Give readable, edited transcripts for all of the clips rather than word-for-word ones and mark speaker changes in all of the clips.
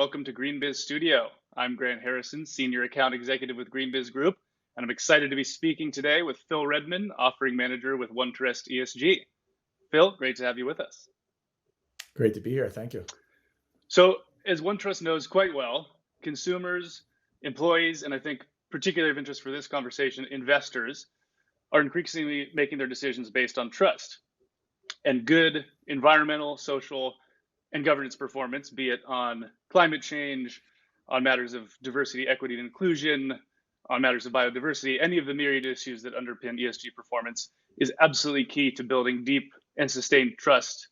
Speaker 1: welcome to GreenBiz Studio. I'm Grant Harrison, Senior Account Executive with GreenBiz Group, and I'm excited to be speaking today with Phil Redman, Offering Manager with OneTrust's ESG. Phil, great to have you with us.
Speaker 2: Great to be here. Thank you.
Speaker 1: So, as OneTrust knows quite well, consumers, employees, and I think particularly of interest for this conversation, investors are increasingly making their decisions based on trust and good environmental, social, and governance performance, be it on climate change, on matters of diversity, equity, and inclusion, on matters of biodiversity. Any of the myriad issues that underpin ESG performance is absolutely key to building deep and sustained trust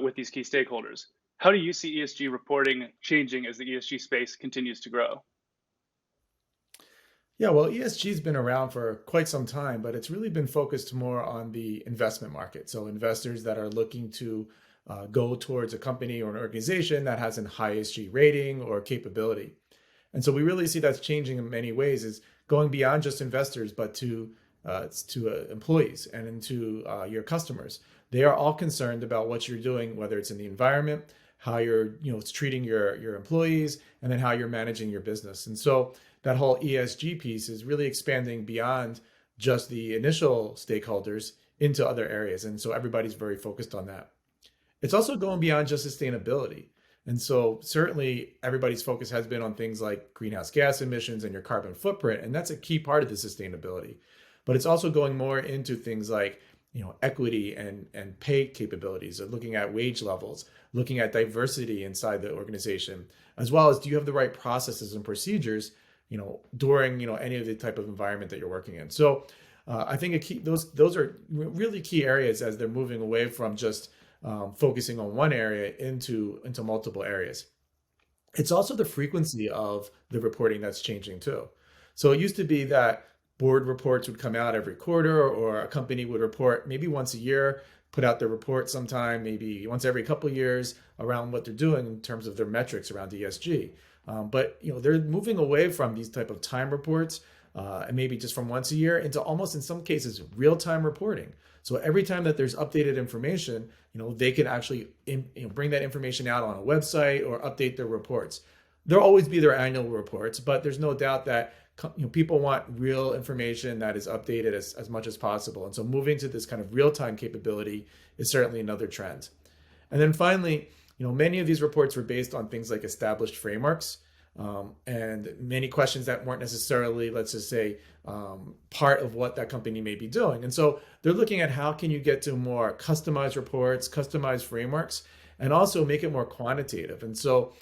Speaker 1: with these key stakeholders. How do you see ESG reporting changing as the ESG space continues to grow?
Speaker 2: Yeah, well, ESG has been around for quite some time, but it's really been focused more on the investment market. So investors that are looking to go towards a company or an organization that has a high ESG rating or capability. And so we really see that's changing in many ways, is going beyond just investors, but to employees and into your customers. They are all concerned about what you're doing, whether it's in the environment, how you're treating your employees, and then how you're managing your business. And so that whole ESG piece is really expanding beyond just the initial stakeholders into other areas. And so everybody's very focused on that. It's also going beyond just sustainability. And so certainly everybody's focus has been on things like greenhouse gas emissions and your carbon footprint. And that's a key part of the sustainability. But it's also going more into things like equity and pay capabilities, of looking at wage levels, looking at diversity inside the organization, as well as do you have the right processes and procedures during any of the type of environment that you're working in. So I think those are really key areas as they're moving away from just focusing on one area into multiple areas. It's also the frequency of the reporting that's changing too. So it used to be that board reports would come out every quarter, or a company would report maybe once a year, put out their report sometime, maybe once every couple of years, around what they're doing in terms of their metrics around ESG. But they're moving away from these type of time reports, and maybe just from once a year, into almost in some cases real-time reporting. So every time that there's updated information, they can actually bring that information out on a website or update their reports. There'll always be their annual reports, but there's no doubt that people want real information that is updated as much as possible. And so moving to this kind of real-time capability is certainly another trend. And then finally, many of these reports were based on things like established frameworks, and many questions that weren't necessarily, let's just say, part of what that company may be doing. And so they're looking at how can you get to more customized reports, customized frameworks, and also make it more quantitative. And so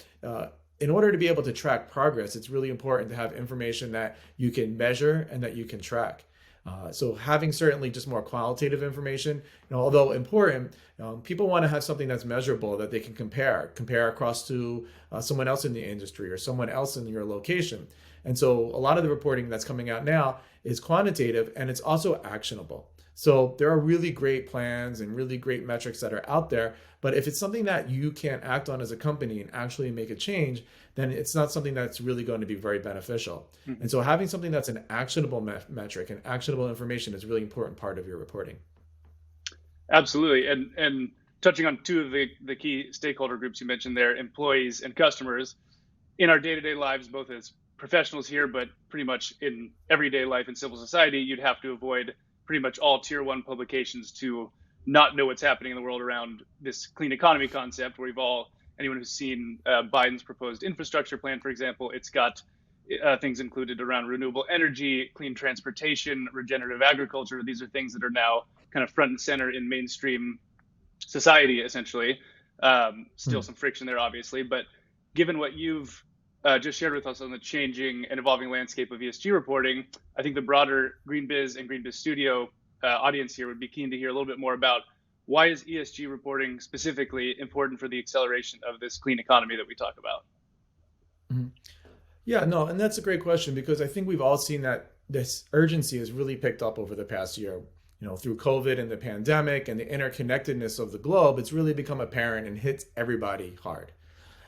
Speaker 2: in order to be able to track progress, it's really important to have information that you can measure and that you can track. So having certainly just more qualitative information, although important, people want to have something that's measurable that they can compare across to someone else in the industry or someone else in your location. And so a lot of the reporting that's coming out now is quantitative, and it's also actionable. So there are really great plans and really great metrics that are out there, but if it's something that you can't act on as a company and actually make a change, then it's not something that's really going to be very beneficial. Mm-hmm. And so having something that's an actionable metric and actionable information is a really important part of your reporting.
Speaker 1: Absolutely. And touching on two of the key stakeholder groups you mentioned there, employees and customers, in our day-to-day lives, both as professionals here, but pretty much in everyday life in civil society, you'd have to avoid pretty much all tier one publications to not know what's happening in the world around this clean economy concept, where anyone who's seen Biden's proposed infrastructure plan, for example, it's got things included around renewable energy, clean transportation, regenerative agriculture. These are things that are now kind of front and center in mainstream society, essentially. Still some friction there, obviously, but given what you've just shared with us on the changing and evolving landscape of ESG reporting, I think the broader GreenBiz and GreenBiz Studio audience here would be keen to hear a little bit more about why is ESG reporting specifically important for the acceleration of this clean economy that we talk about?
Speaker 2: Mm-hmm. Yeah, no, and that's a great question, because I think we've all seen that this urgency has really picked up over the past year. Through COVID and the pandemic and the interconnectedness of the globe, it's really become apparent and hits everybody hard.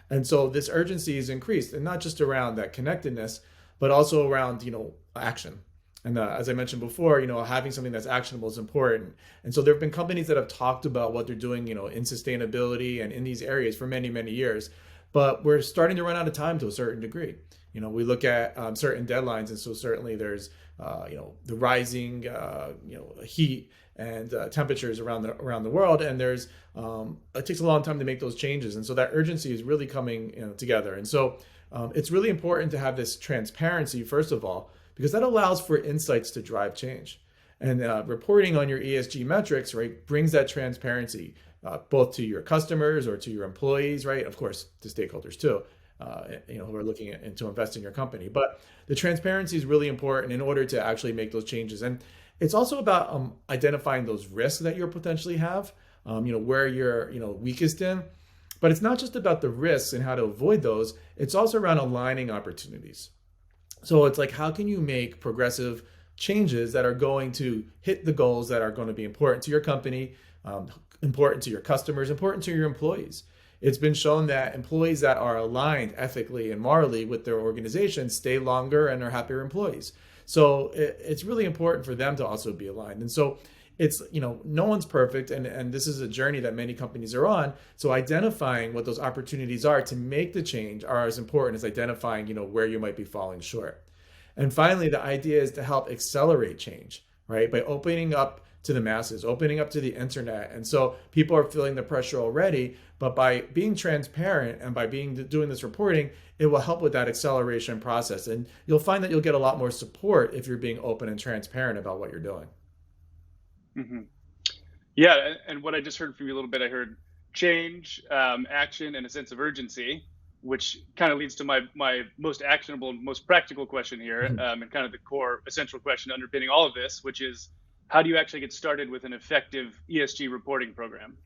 Speaker 2: And so this urgency is increased, and not just around that connectedness, but also around, action. And as I mentioned before, having something that's actionable is important. And so there have been companies that have talked about what they're doing, in sustainability and in these areas for many, many years. but we're starting to run out of time to a certain degree. We look at certain deadlines, and so certainly there's the rising heat and temperatures around the world, and there's it takes a long time to make those changes, and so that urgency is really coming together. And so it's really important to have this transparency first of all, because that allows for insights to drive change. And reporting on your ESG metrics, right, brings that transparency both to your customers or to your employees, right? Of course, to stakeholders too, who are looking into invest in your company. But the transparency is really important in order to actually make those changes. And it's also about identifying those risks that you potentially have, where you're, weakest in. But it's not just about the risks and how to avoid those. It's also around aligning opportunities. So it's like, how can you make progressive changes that are going to hit the goals that are going to be important to your company, important to your customers, important to your employees? It's been shown that employees that are aligned ethically and morally with their organization stay longer and are happier employees. So it's really important for them to also be aligned. And so it's, no one's perfect. And this is a journey that many companies are on. So identifying what those opportunities are to make the change are as important as identifying, where you might be falling short. And finally, the idea is to help accelerate change, right? By opening up to the masses, opening up to the internet. And so people are feeling the pressure already, but by being transparent and by doing this reporting, it will help with that acceleration process. And you'll find that you'll get a lot more support if you're being open and transparent about what you're doing.
Speaker 1: Mm-hmm. Yeah, and what I just heard from you a little bit, I heard change, action, and a sense of urgency, which kind of leads to my most actionable and most practical question here, and kind of the core essential question underpinning all of this, which is, how do you actually get started with an effective ESG reporting program?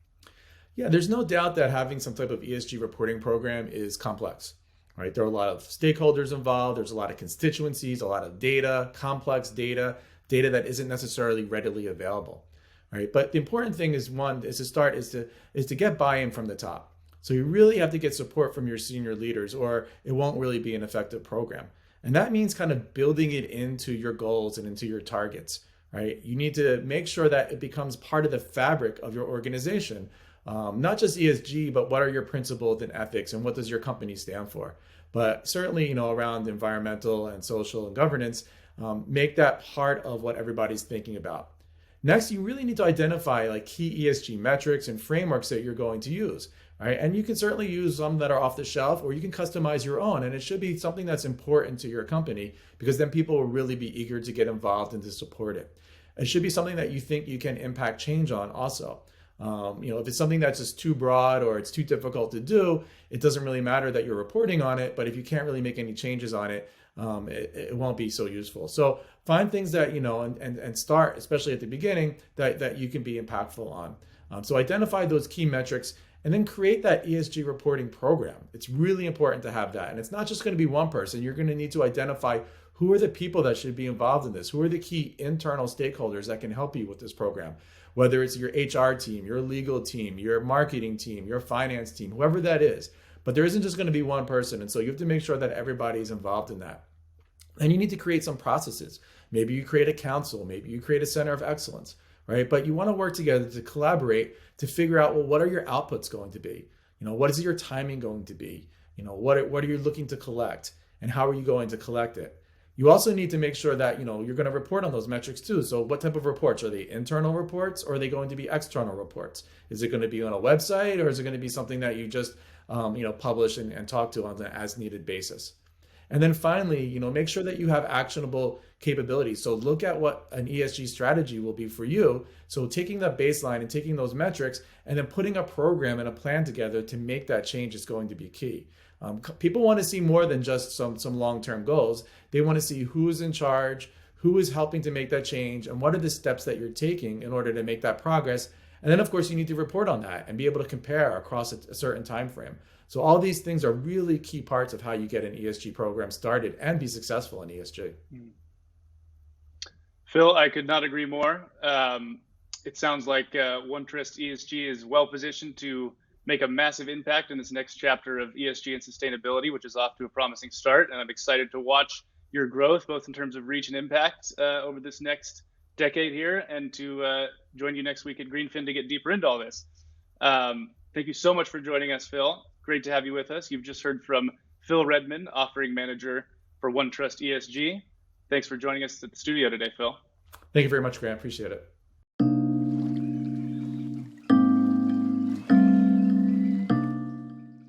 Speaker 2: Yeah, there's no doubt that having some type of ESG reporting program is complex, right? There are a lot of stakeholders involved. There's a lot of constituencies, a lot of data, complex data that isn't necessarily readily available, right? But the important thing is to get buy-in from the top. So you really have to get support from your senior leaders, or it won't really be an effective program. And that means kind of building it into your goals and into your targets, right? You need to make sure that it becomes part of the fabric of your organization. Not just ESG, but what are your principles and ethics, and what does your company stand for? But certainly, around environmental and social and governance, make that part of what everybody's thinking about. Next, you really need to identify like key ESG metrics and frameworks that you're going to use, right? And you can certainly use some that are off the shelf, or you can customize your own. And it should be something that's important to your company, because then people will really be eager to get involved and to support it. It should be something that you think you can impact change on also. If it's something that's just too broad or it's too difficult to do, it doesn't really matter that you're reporting on it. But if you can't really make any changes on it, it won't be so useful. So find things that, and start, especially at the beginning, that you can be impactful on. So identify those key metrics and then create that ESG reporting program. It's really important to have that. And it's not just going to be one person. You're going to need to identify who are the people that should be involved in this? Who are the key internal stakeholders that can help you with this program? Whether it's your HR team, your legal team, your marketing team, your finance team, whoever that is. But there isn't just going to be one person. And so you have to make sure that everybody's involved in that. And you need to create some processes. Maybe you create a council, maybe you create a center of excellence, right? But you want to work together to collaborate to figure out, well, what are your outputs going to be? What is your timing going to be? What are you looking to collect, and how are you going to collect it? You also need to make sure that, you're going to report on those metrics too. So what type of reports? Are they internal reports, or are they going to be external reports? Is it going to be on a website, or is it going to be something that you just, publish and talk to on an as needed basis? And then finally, make sure that you have actionable capabilities. So look at what an ESG strategy will be for you. So taking that baseline and taking those metrics and then putting a program and a plan together to make that change is going to be key. People want to see more than just some long-term goals. They want to see who is in charge, who is helping to make that change, and what are the steps that you're taking in order to make that progress. And then, of course, you need to report on that and be able to compare across a certain time frame. So all these things are really key parts of how you get an ESG program started and be successful in ESG.
Speaker 1: Phil, I could not agree more. It sounds like OneTrust's ESG is well positioned to make a massive impact in this next chapter of ESG and sustainability, which is off to a promising start. And I'm excited to watch your growth, both in terms of reach and impact over this next decade here, and to join you next week at Greenfin to get deeper into all this. Thank you so much for joining us, Phil. Great to have you with us. You've just heard from Phil Redman, offering manager for OneTrust ESG. Thanks for joining us at the studio today, Phil.
Speaker 2: Thank you very much, Grant. Appreciate it.